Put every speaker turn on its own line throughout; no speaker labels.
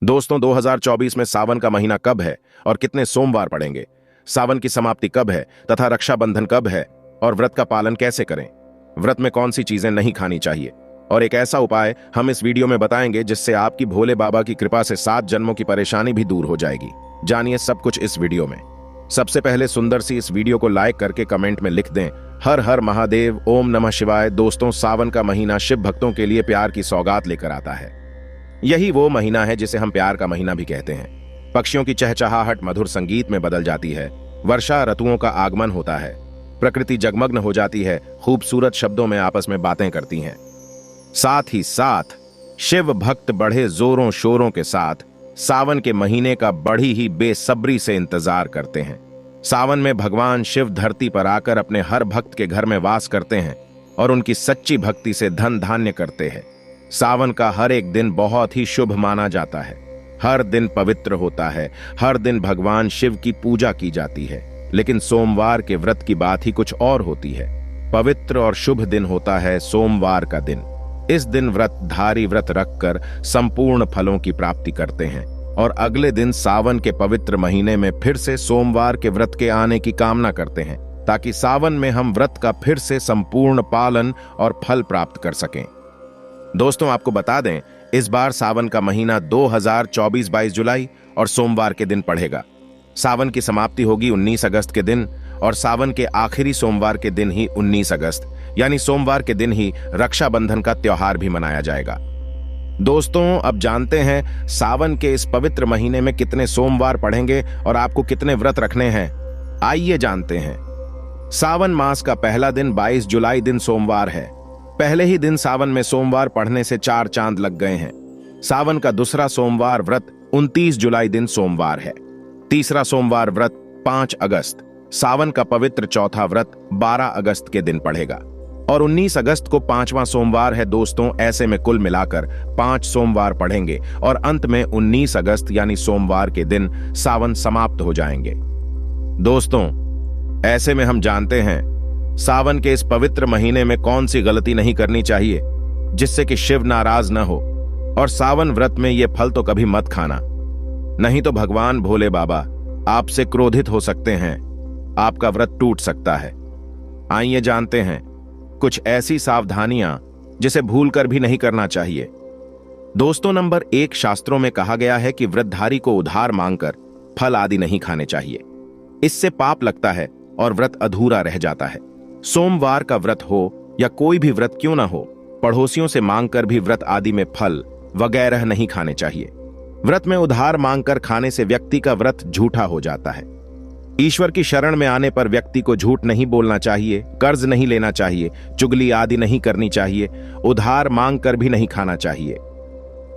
दोस्तों 2024 में सावन का महीना कब है और कितने सोमवार पड़ेंगे? सावन की समाप्ति कब है तथा रक्षाबंधन कब है और व्रत का पालन कैसे करें? व्रत में कौन सी चीजें नहीं खानी चाहिए और एक ऐसा उपाय हम इस वीडियो में बताएंगे जिससे आपकी भोले बाबा की कृपा से 7 जन्मों की परेशानी भी दूर हो जाएगी। जानिए सब कुछ इस वीडियो में। सबसे पहले सुंदर सी इस वीडियो को लाइक करके कमेंट में लिख दें हर हर महादेव, ओम नमः शिवाय। दोस्तों सावन का महीना शिव भक्तों के लिए प्यार की सौगात लेकर आता है। यही वो महीना है जिसे हम प्यार का महीना भी कहते हैं। पक्षियों की चहचहाहट मधुर संगीत में बदल जाती है, वर्षा ऋतुओं का आगमन होता है, प्रकृति जगमग्न हो जाती है, खूबसूरत शब्दों में आपस में बातें करती हैं। साथ ही साथ शिव भक्त बड़े जोरों शोरों के साथ सावन के महीने का बड़ी ही बेसब्री से इंतजार करते हैं। सावन में भगवान शिव धरती पर आकर अपने हर भक्त के घर में वास करते हैं और उनकी सच्ची भक्ति से धन धान्य करते हैं। सावन का हर एक दिन बहुत ही शुभ माना जाता है। हर दिन पवित्र होता है, हर दिन भगवान शिव की पूजा की जाती है। लेकिन सोमवार के व्रत की बात ही कुछ और होती है। पवित्र और शुभ दिन होता है सोमवार का दिन। इस दिन व्रतधारी व्रत रखकर संपूर्ण फलों की प्राप्ति करते हैं और अगले दिन सावन के पवित्र महीने में फिर से सोमवार के व्रत के आने की कामना करते हैं ताकि सावन में हम व्रत का फिर से संपूर्ण पालन और फल प्राप्त कर सकें। दोस्तों आपको बता दें, इस बार सावन का महीना 2024 22 जुलाई और सोमवार के दिन पड़ेगा। सावन की समाप्ति होगी 19 अगस्त के दिन और सावन के आखिरी सोमवार के दिन ही 19 अगस्त यानी सोमवार के दिन ही रक्षाबंधन का त्योहार भी मनाया जाएगा। दोस्तों अब जानते हैं सावन के इस पवित्र महीने में कितने सोमवार पड़ेंगे और आपको कितने व्रत रखने हैं। आइए जानते हैं। सावन मास का पहला दिन 22 जुलाई दिन सोमवार है। पहले ही दिन सावन में सोमवार पढ़ने से 4 चांद लग गए हैं। सावन का दूसरा सोमवार व्रत 29 जुलाई दिन सोमवार है। तीसरा सोमवार व्रत 5 अगस्त। सावन का पवित्र चौथा व्रत 12 अगस्त के दिन पड़ेगा और 19 अगस्त को 5वां सोमवार है। दोस्तों ऐसे में कुल मिलाकर 5 सोमवार पढ़ेंगे और अंत में 19 अगस्त यानी सोमवार के दिन सावन समाप्त हो जाएंगे। दोस्तों ऐसे में हम जानते हैं सावन के इस पवित्र महीने में कौन सी गलती नहीं करनी चाहिए जिससे कि शिव नाराज न हो। और सावन व्रत में ये फल तो कभी मत खाना, नहीं तो भगवान भोले बाबा आपसे क्रोधित हो सकते हैं, आपका व्रत टूट सकता है। आइए जानते हैं कुछ ऐसी सावधानियां जिसे भूलकर भी नहीं करना चाहिए। दोस्तों नंबर 1, शास्त्रों में कहा गया है कि व्रतधारी को उधार मांगकर फल आदि नहीं खाने चाहिए। इससे पाप लगता है और व्रत अधूरा रह जाता है। सोमवार का व्रत हो या कोई भी व्रत क्यों ना हो, पड़ोसियों से मांगकर भी व्रत आदि में फल वगैरह नहीं खाने चाहिए। व्रत में उधार मांगकर खाने से व्यक्ति का व्रत झूठा हो जाता है। ईश्वर की शरण में आने पर व्यक्ति को झूठ नहीं बोलना चाहिए, कर्ज नहीं लेना चाहिए, चुगली आदि नहीं करनी चाहिए, उधार मांगकर भी नहीं खाना चाहिए।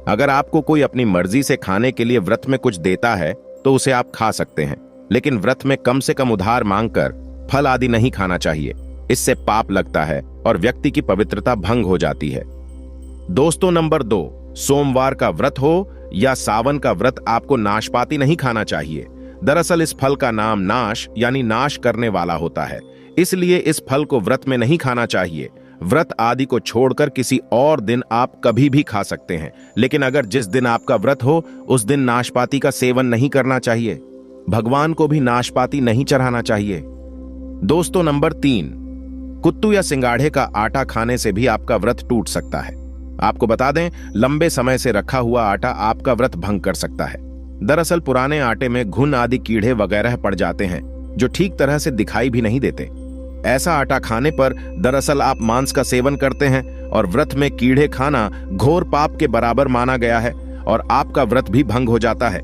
अगर आपको कोई अपनी मर्जी से खाने के लिए व्रत में कुछ देता है तो उसे आप खा सकते हैं, लेकिन व्रत में कम से कम उधार मांगकर फल आदि नहीं खाना चाहिए। इससे पाप लगता है और व्यक्ति की पवित्रता भंग हो जाती है। दोस्तों नंबर 2, सोमवार का व्रत हो या सावन का व्रत आपको नाशपाती नहीं खाना चाहिए। दरअसल इस फल का नाम नाश यानी नाश करने वाला होता है, इसलिए इस फल को व्रत में नहीं खाना चाहिए। व्रत आदि को छोड़कर किसी और दिन आप कभी भी खा सकते हैं, लेकिन अगर जिस दिन आपका व्रत हो उस दिन नाशपाती का सेवन नहीं करना चाहिए। भगवान को भी नाशपाती नहीं चढ़ाना चाहिए। दोस्तों नंबर 3, कुत्तू या सिंगाड़े का आटा खाने से भी आपका व्रत टूट सकता है। आपको बता दें लंबे समय से रखा हुआ आटा आपका व्रत भंग कर सकता है। दरअसल पुराने आटे में घुन आदि कीड़े वगैरह पड़ जाते हैं जो ठीक तरह से दिखाई भी नहीं देते। ऐसा आटा खाने पर दरअसल आप मांस का सेवन करते हैं और व्रत में कीड़े खाना घोर पाप के बराबर माना गया है और आपका व्रत भी भंग हो जाता है।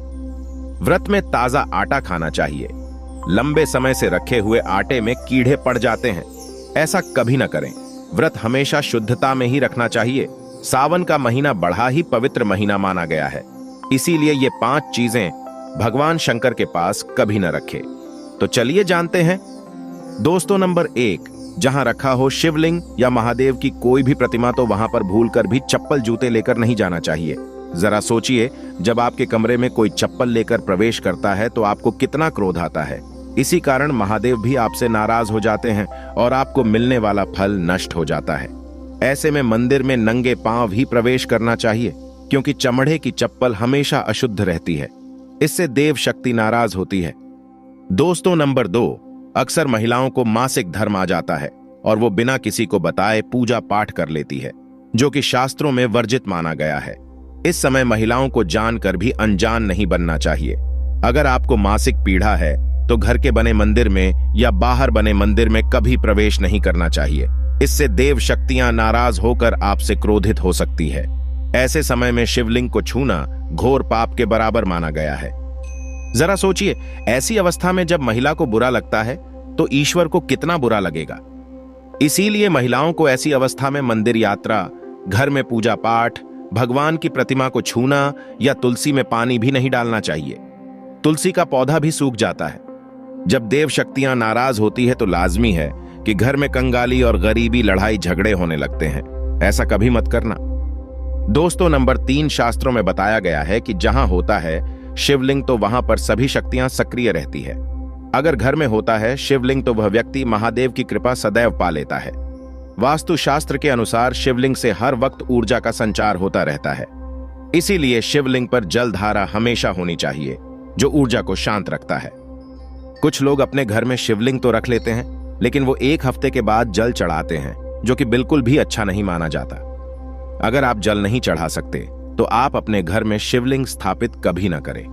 व्रत में ताजा आटा खाना चाहिए। लंबे समय से रखे हुए आटे में कीड़े पड़ जाते हैं, ऐसा कभी न करें। व्रत हमेशा शुद्धता में ही रखना चाहिए। सावन का महीना बड़ा ही पवित्र महीना माना गया है, इसीलिए ये 5 चीजें भगवान शंकर के पास कभी न रखे। तो चलिए जानते हैं। दोस्तों नंबर 1, जहां रखा हो शिवलिंग या महादेव की कोई भी प्रतिमा तो वहां पर भूलकर भी चप्पल जूते लेकर नहीं जाना चाहिए। जरा सोचिए, जब आपके कमरे में कोई चप्पल लेकर प्रवेश करता है तो आपको कितना क्रोध आता है। इसी कारण महादेव भी आपसे नाराज हो जाते हैं और आपको मिलने वाला फल नष्ट हो जाता है। ऐसे में मंदिर में नंगे पांव ही प्रवेश करना चाहिए, क्योंकि चमड़े की चप्पल हमेशा अशुद्ध रहती है। इससे देव शक्ति नाराज होती है। दोस्तों, नंबर 2, अक्सर महिलाओं को मासिक धर्म आ जाता है और वो बिना किसी को बताए पूजा पाठ कर लेती है, जो कि शास्त्रों में वर्जित माना गया है। इस समय महिलाओं को जानकर भी अनजान नहीं बनना चाहिए। अगर आपको मासिक पीड़ा है तो घर के बने मंदिर में या बाहर बने मंदिर में कभी प्रवेश नहीं करना चाहिए। इससे देव शक्तियां नाराज होकर आपसे क्रोधित हो सकती है। ऐसे समय में शिवलिंग को छूना घोर पाप के बराबर माना गया है। जरा सोचिए, ऐसी अवस्था में जब महिला को बुरा लगता है तो ईश्वर को कितना बुरा लगेगा। इसीलिए महिलाओं को ऐसी अवस्था में मंदिर यात्रा, घर में पूजा पाठ, भगवान की प्रतिमा को छूना या तुलसी में पानी भी नहीं डालना चाहिए। तुलसी का पौधा भी सूख जाता है। जब देव शक्तियां नाराज होती है तो लाजमी है कि घर में कंगाली और गरीबी, लड़ाई झगड़े होने लगते हैं। ऐसा कभी मत करना। दोस्तों, नंबर 3, शास्त्रों में बताया गया है कि जहां होता है शिवलिंग तो वहां पर सभी शक्तियां सक्रिय रहती है। अगर घर में होता है शिवलिंग तो वह व्यक्ति महादेव की कृपा सदैव पा लेता है। वास्तु शास्त्र के अनुसार शिवलिंग से हर वक्त ऊर्जा का संचार होता रहता है। इसीलिए शिवलिंग पर जल धारा हमेशा होनी चाहिए, जो ऊर्जा को शांत रखता है। कुछ लोग अपने घर में शिवलिंग तो रख लेते हैं, लेकिन वो 1 हफ्ते के बाद जल चढ़ाते हैं, जो कि बिल्कुल भी अच्छा नहीं माना जाता। अगर आप जल नहीं चढ़ा सकते तो आप अपने घर में शिवलिंग स्थापित कभी ना करें,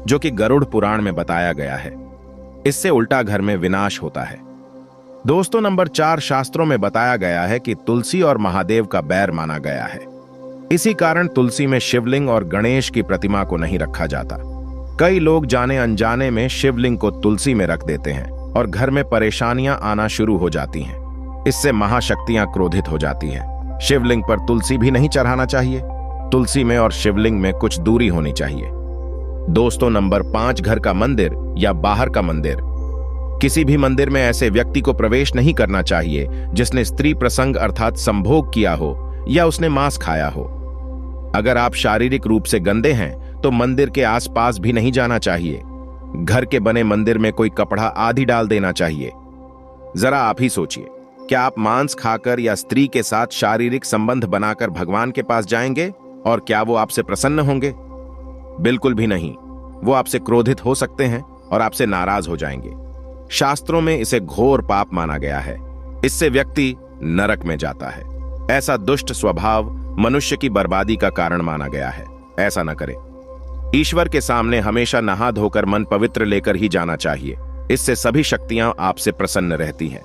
जो कि गरुड़ पुराण में बताया गया है। इससे उल्टा घर में विनाश होता है। दोस्तों, नंबर 4, शास्त्रों में बताया गया है कि तुलसी और महादेव का बैर माना गया है। इसी कारण तुलसी में शिवलिंग और गणेश की प्रतिमा को नहीं रखा जाता। कई लोग जाने अनजाने में शिवलिंग को तुलसी में रख देते हैं और घर में परेशानियां आना शुरू हो जाती हैं। इससे महाशक्तियां क्रोधित हो जाती हैं। शिवलिंग पर तुलसी भी नहीं चढ़ाना चाहिए। तुलसी में और शिवलिंग में कुछ दूरी होनी चाहिए। दोस्तों, नंबर 5, घर का मंदिर या बाहर का मंदिर। किसी भी मंदिर में ऐसे व्यक्ति को प्रवेश नहीं करना चाहिए जिसने स्त्री प्रसंग अर्थात संभोग किया हो या उसने मांस खाया हो। अगर आप शारीरिक रूप से गंदे हैं तो मंदिर के आसपास भी नहीं जाना चाहिए। घर के बने मंदिर में कोई कपड़ा आदि डाल देना चाहिए। जरा आप ही सोचिए, क्या आप मांस खाकर या स्त्री के साथ शारीरिक संबंध बनाकर भगवान के पास जाएंगे और क्या वो आपसे प्रसन्न होंगे? बिल्कुल भी नहीं। वो आपसे क्रोधित हो सकते हैं और आपसे नाराज हो जाएंगे। शास्त्रों में इसे घोर पाप माना गया है। इससे व्यक्ति नरक में जाता है। ऐसा दुष्ट स्वभाव मनुष्य की बर्बादी का कारण माना गया है। ऐसा न करें। ईश्वर के सामने हमेशा नहा धोकर मन पवित्र लेकर ही जाना चाहिए। इससे सभी शक्तियां आपसे प्रसन्न रहती हैं।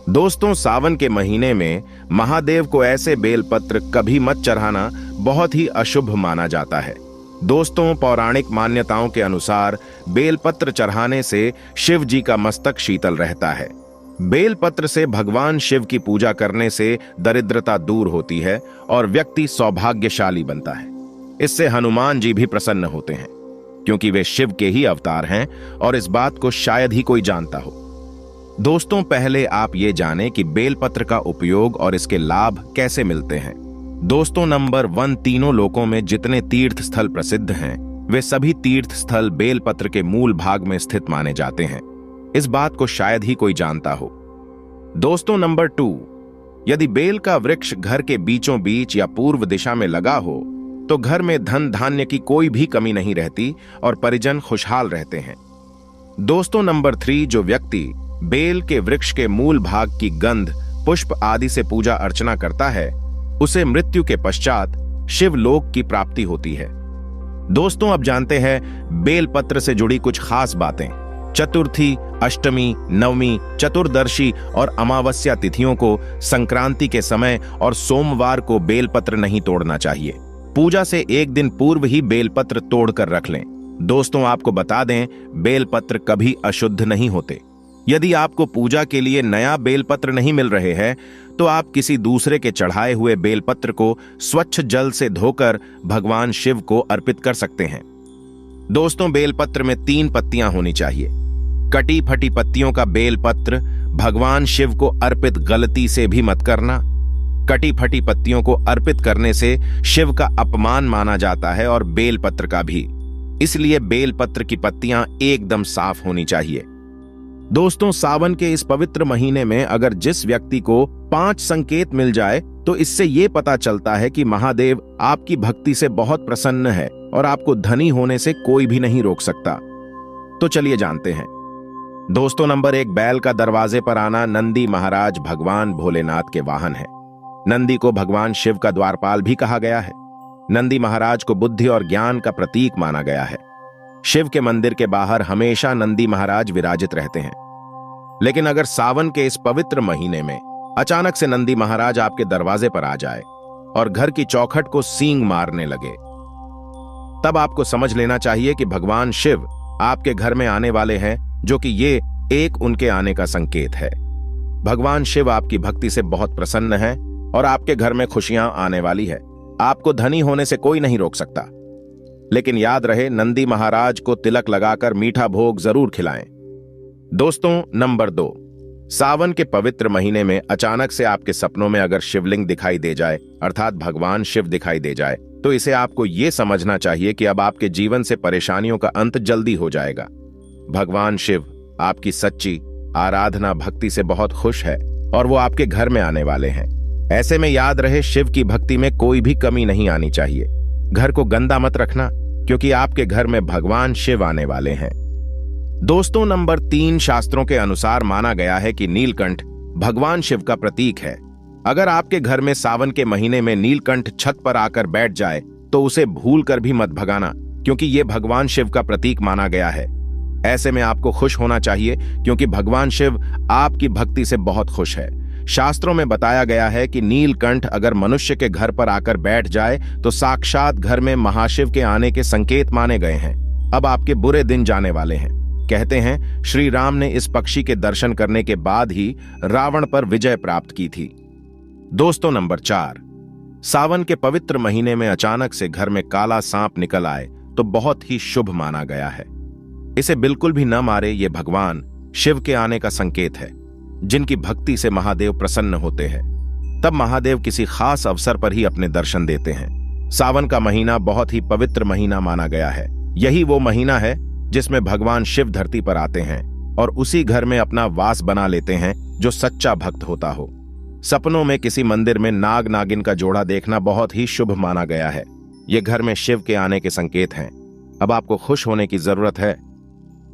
दोस्तों, सावन के महीने में महादेव को ऐसे बेलपत्र कभी मत चढ़ाना बहुत ही अशुभ माना जाता है। दोस्तों, पौराणिक मान्यताओं के अनुसार बेलपत्र चढ़ाने से शिव जी का मस्तक शीतल रहता है। बेलपत्र से भगवान शिव की पूजा करने से दरिद्रता दूर होती है और व्यक्ति सौभाग्यशाली बनता है। इससे हनुमान जी भी प्रसन्न होते हैं, क्योंकि वे शिव के ही अवतार हैं और इस बात को शायद ही कोई जानता हो। दोस्तों, पहले आप ये जानें कि बेलपत्र का उपयोग और इसके लाभ कैसे मिलते हैं। दोस्तों, नंबर 1, तीनों लोकों में जितने तीर्थ स्थल प्रसिद्ध हैं, वे सभी तीर्थ स्थल बेलपत्र के मूल भाग में स्थित माने जाते हैं। इस बात को शायद ही कोई जानता हो। दोस्तों, नंबर 2, यदि बेल का वृक्ष घर के बीचों बीच या पूर्व दिशा में लगा हो तो घर में धन धान्य की कोई भी कमी नहीं रहती और परिजन खुशहाल रहते हैं। दोस्तों, नंबर 3, जो व्यक्ति बेल के वृक्ष के मूल भाग की गंध, पुष्प आदि से पूजा अर्चना करता है, उसे मृत्यु के पश्चात शिवलोक की प्राप्ति होती है। दोस्तों, अब जानते हैं बेलपत्र से जुड़ी कुछ खास बातें। चतुर्थी, अष्टमी, नवमी, चतुर्दशी और अमावस्या तिथियों को, संक्रांति के समय और सोमवार को बेलपत्र नहीं तोड़ना चाहिए। पूजा से 1 दिन पूर्व ही बेलपत्र तोड़कर रख लें। दोस्तों, आपको बता दें, बेलपत्र कभी अशुद्ध नहीं होते। यदि आपको पूजा के लिए नया बेलपत्र नहीं मिल रहे हैं तो आप किसी दूसरे के चढ़ाए हुए बेलपत्र को स्वच्छ जल से धोकर भगवान शिव को अर्पित कर सकते हैं। दोस्तों, बेलपत्र में 3 पत्तियां होनी चाहिए। कटी फटी पत्तियों का बेलपत्र भगवान शिव को अर्पित गलती से भी मत करना। कटी फटी पत्तियों को अर्पित करने से शिव का अपमान माना जाता है और बेलपत्र का भी। इसलिए बेलपत्र की पत्तियां एकदम साफ होनी चाहिए। दोस्तों, सावन के इस पवित्र महीने में अगर जिस व्यक्ति को 5 संकेत मिल जाए तो इससे ये पता चलता है कि महादेव आपकी भक्ति से बहुत प्रसन्न है और आपको धनी होने से कोई भी नहीं रोक सकता। तो चलिए जानते हैं। दोस्तों, नंबर 1, बैल का दरवाजे पर आना। नंदी महाराज भगवान भोलेनाथ के वाहन है। नंदी को भगवान शिव का द्वारपाल भी कहा गया है। नंदी महाराज को बुद्धि और ज्ञान का प्रतीक माना गया है। शिव के मंदिर के बाहर हमेशा नंदी महाराज विराजित रहते हैं। लेकिन अगर सावन के इस पवित्र महीने में अचानक से नंदी महाराज आपके दरवाजे पर आ जाए और घर की चौखट को सींग मारने लगे, तब आपको समझ लेना चाहिए कि भगवान शिव आपके घर में आने वाले हैं, जो कि ये एक उनके आने का संकेत है। भगवान शिव आपकी भक्ति से बहुत प्रसन्न है और आपके घर में खुशियां आने वाली है। आपको धनी होने से कोई नहीं रोक सकता। लेकिन याद रहे, नंदी महाराज को तिलक लगाकर मीठा भोग जरूर खिलाएं। दोस्तों, नंबर 2, सावन के पवित्र महीने में अचानक से आपके सपनों में अगर शिवलिंग दिखाई दे जाए, अर्थात भगवान शिव दिखाई दे जाए, तो इसे आपको यह समझना चाहिए कि अब आपके जीवन से परेशानियों का अंत जल्दी हो जाएगा। भगवान शिव आपकी सच्ची आराधना भक्ति से बहुत खुश है और वो आपके घर में आने वाले हैं। ऐसे में याद रहे, शिव की भक्ति में कोई भी कमी नहीं आनी चाहिए। घर को गंदा मत रखना, क्योंकि आपके घर में भगवान शिव आने वाले हैं। दोस्तों, नंबर 3, शास्त्रों के अनुसार माना गया है कि नीलकंठ भगवान शिव का प्रतीक है। अगर आपके घर में सावन के महीने में नीलकंठ छत पर आकर बैठ जाए तो उसे भूल कर भी मत भगाना, क्योंकि यह भगवान शिव का प्रतीक माना गया है। ऐसे में आपको खुश होना चाहिए, क्योंकि भगवान शिव आपकी भक्ति से बहुत खुश है। शास्त्रों में बताया गया है कि नीलकंठ अगर मनुष्य के घर पर आकर बैठ जाए तो साक्षात घर में महाशिव के आने के संकेत माने गए हैं। अब आपके बुरे दिन जाने वाले हैं। कहते हैं श्री राम ने इस पक्षी के दर्शन करने के बाद ही रावण पर विजय प्राप्त की थी। दोस्तों, नंबर 4, सावन के पवित्र महीने में अचानक से घर में काला सांप निकल आए तो बहुत ही शुभ माना गया है। इसे बिल्कुल भी न मारे, ये भगवान शिव के आने का संकेत है, जिनकी भक्ति से महादेव प्रसन्न होते हैं। तब महादेव किसी खास अवसर पर ही अपने दर्शन देते हैं। सावन का महीना बहुत ही पवित्र महीना माना गया है। यही वो महीना है जिसमें भगवान शिव धरती पर आते हैं और उसी घर में अपना वास बना लेते हैं जो सच्चा भक्त होता हो। सपनों में किसी मंदिर में नाग नागिन का जोड़ा देखना बहुत ही शुभ माना गया है। ये घर में शिव के आने के संकेत हैं। अब आपको खुश होने की जरूरत है।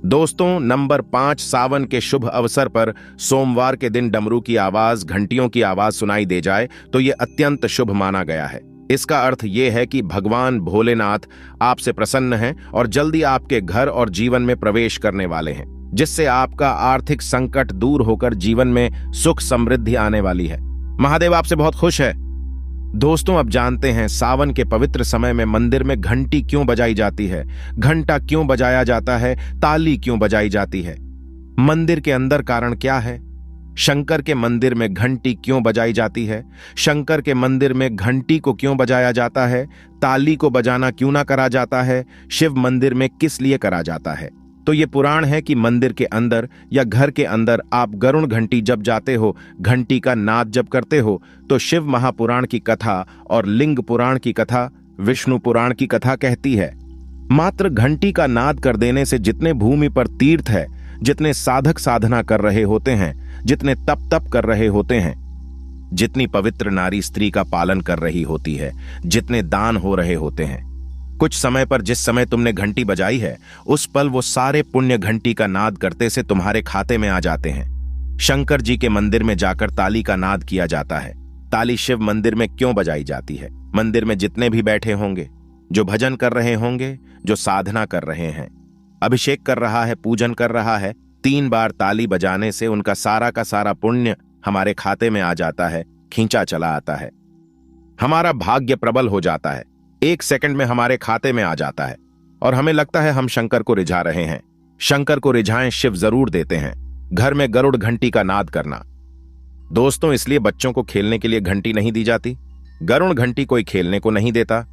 दोस्तों, नंबर 5, सावन के शुभ अवसर पर सोमवार के दिन डमरू की आवाज, घंटियों की आवाज सुनाई दे जाए तो यह अत्यंत शुभ माना गया है। इसका अर्थ यह है कि भगवान भोलेनाथ आपसे प्रसन्न हैं और जल्दी आपके घर और जीवन में प्रवेश करने वाले हैं, जिससे आपका आर्थिक संकट दूर होकर जीवन में सुख समृद्धि आने वाली है। महादेव आपसे बहुत खुश है। दोस्तों, अब जानते हैं सावन के पवित्र समय में मंदिर में घंटी क्यों बजाई जाती है, घंटा क्यों बजाया जाता है, ताली क्यों बजाई जाती है। मंदिर के अंदर कारण क्या है? शंकर के मंदिर में घंटी क्यों बजाई जाती है? शंकर के मंदिर में घंटी को क्यों बजाया जाता है? ताली को बजाना क्यों ना करा जाता है? शिव मंदिर में किस लिए करा जाता है? तो ये पुराण है कि मंदिर के अंदर या घर के अंदर आप गरुण घंटी जब जाते हो, घंटी का नाद जब करते हो, तो शिव महापुराण की कथा और लिंग पुराण की कथा, विष्णु पुराण की कथा कहती है। मात्र घंटी का नाद कर देने से जितने भूमि पर तीर्थ है, जितने साधक साधना कर रहे होते हैं, जितने तप कर रहे होते हैं, जितनी पवित्र नारी स्त्री का पालन कर रही होती है, जितने दान हो रहे होते हैं, कुछ समय पर जिस समय तुमने घंटी बजाई है, उस पल वो सारे पुण्य घंटी का नाद करते से तुम्हारे खाते में आ जाते हैं। शंकर जी के मंदिर में जाकर ताली का नाद किया जाता है। ताली शिव मंदिर में क्यों बजाई जाती है? मंदिर में जितने भी बैठे होंगे, जो भजन कर रहे होंगे, जो साधना कर रहे हैं, अभिषेक कर रहा है, पूजन कर रहा है, 3 बार ताली बजाने से उनका सारा का सारा पुण्य हमारे खाते में आ जाता है, खींचा चला आता है। हमारा भाग्य प्रबल हो जाता है, 1 सेकंड में हमारे खाते में आ जाता है और हमें लगता है हम शंकर को रिझा रहे हैं। शंकर को रिझाएं शिव जरूर देते हैं। घर में गरुड़ घंटी का नाद करना। दोस्तों, इसलिए बच्चों को खेलने के लिए घंटी नहीं दी जाती। गरुड़ घंटी कोई खेलने को नहीं देता।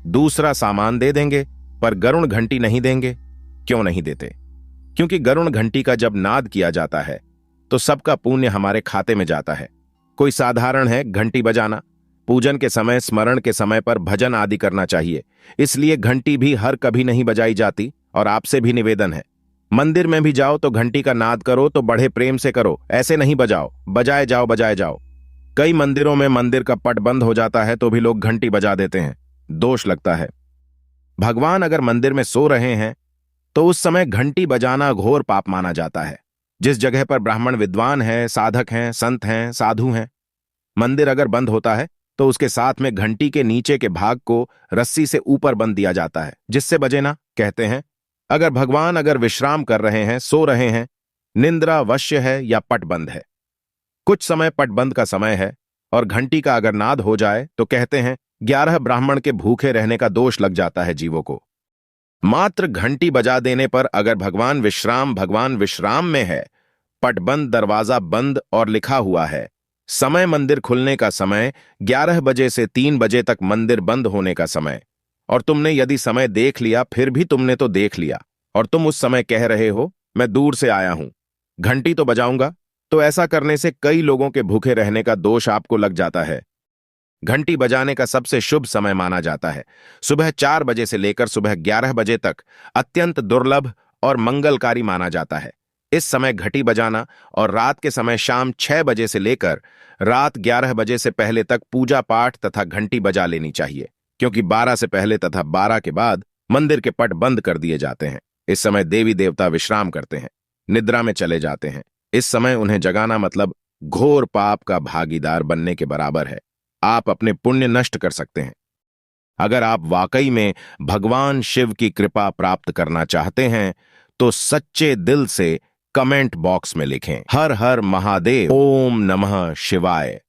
दूसरा सामान दे देंगे, पर गरुड़ घंटी नहीं देंगे। क्यों नहीं देते? क्योंकि गरुड़ घंटी का जब नाद किया जाता है तो सबका पुण्य हमारे खाते में जाता है। कोई साधारण है घंटी बजाना, पूजन के समय, स्मरण के समय पर भजन आदि करना चाहिए। इसलिए घंटी भी हर कभी नहीं बजाई जाती। और आपसे भी निवेदन है, मंदिर में भी जाओ तो घंटी का नाद करो तो बड़े प्रेम से करो, ऐसे नहीं बजाओ, बजाए जाओ बजाए जाओ। कई मंदिरों में मंदिर का पट बंद हो जाता है तो भी लोग घंटी बजा देते हैं, दोष लगता है। भगवान अगर मंदिर में सो रहे हैं तो उस समय घंटी बजाना घोर पाप माना जाता है। जिस जगह पर ब्राह्मण विद्वान है, साधक हैं, संत हैं, साधु हैं, मंदिर अगर बंद होता है तो उसके साथ में घंटी के नीचे के भाग को रस्सी से ऊपर बंद दिया जाता है, जिससे बजे ना। कहते हैं अगर भगवान अगर विश्राम कर रहे हैं, सो रहे हैं, निंद्रा वश्य है या पट बंद है, कुछ समय पट बंद का समय है और घंटी का अगर नाद हो जाए तो कहते हैं 11 ब्राह्मण के भूखे रहने का दोष लग जाता है जीवों को। मात्र घंटी बजा देने पर अगर भगवान विश्राम में है, पट बंद, दरवाजा बंद और लिखा हुआ है समय मंदिर खुलने का समय 11 बजे से 3 बजे तक मंदिर बंद होने का समय, और तुमने यदि समय देख लिया, फिर भी तुमने तो देख लिया और तुम उस समय कह रहे हो मैं दूर से आया हूं, घंटी तो बजाऊंगा, तो ऐसा करने से कई लोगों के भूखे रहने का दोष आपको लग जाता है। घंटी बजाने का सबसे शुभ समय माना जाता है सुबह 4 बजे से लेकर सुबह 11 बजे तक अत्यंत दुर्लभ और मंगलकारी माना जाता है। इस समय घंटी बजाना और रात के समय शाम 6 बजे से लेकर रात 11 बजे से पहले तक पूजा पाठ तथा घंटी बजा लेनी चाहिए, क्योंकि 12 से पहले तथा 12 के बाद मंदिर के पट बंद कर दिए जाते हैं। इस समय देवी देवता विश्राम करते हैं, निद्रा में चले जाते हैं। इस समय उन्हें जगाना मतलब घोर पाप का भागीदार बनने के बराबर है। आप अपने पुण्य नष्ट कर सकते हैं। अगर आप वाकई में भगवान शिव की कृपा प्राप्त करना चाहते हैं तो सच्चे दिल से कमेंट बॉक्स में लिखें हर हर महादेव, ओम नमः शिवाय।